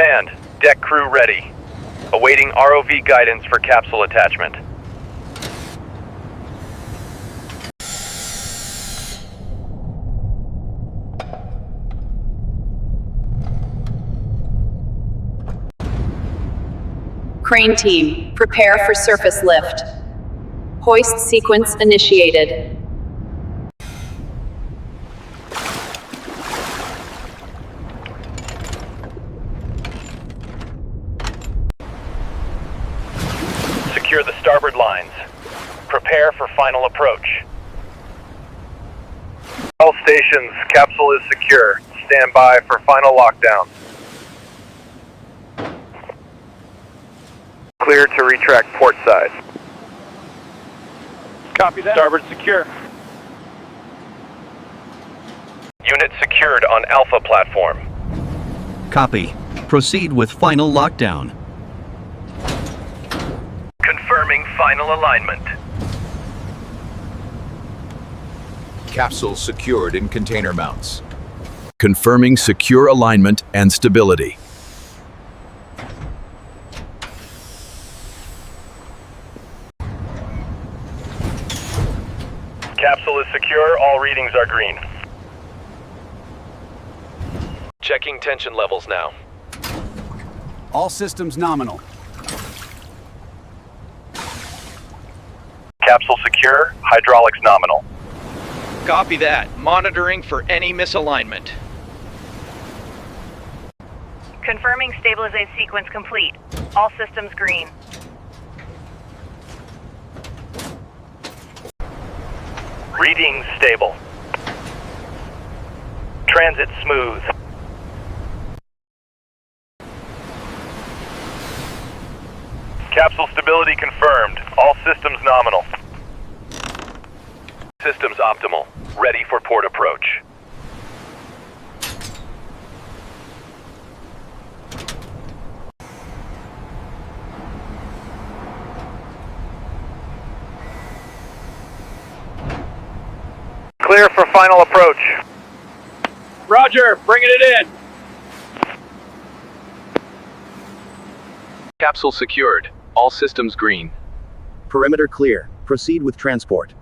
Command, deck crew ready. Awaiting ROV guidance for capsule attachment. Crane team, prepare for surface lift. Hoist sequence initiated. Secure the starboard lines. Prepare for final approach. All stations, capsule is secure. Stand by for final lockdown. Clear to retract port side. Copy that. Starboard secure. Unit secured on Alpha platform. Copy. Proceed with final lockdown. Confirming final alignment. Capsule secured in container mounts. Confirming secure alignment and stability. Capsule is secure, all readings are green. Checking tension levels now. All systems nominal. Capsule secure, hydraulics nominal. Copy that. Monitoring for any misalignment. Confirming stabilization sequence complete. All systems green. Readings stable. Transit smooth. Capsule stability confirmed. All systems nominal. Systems optimal. Ready for port approach. Clear for final approach. Roger, bringing it in. Capsule secured. All systems green. Perimeter clear. Proceed with transport.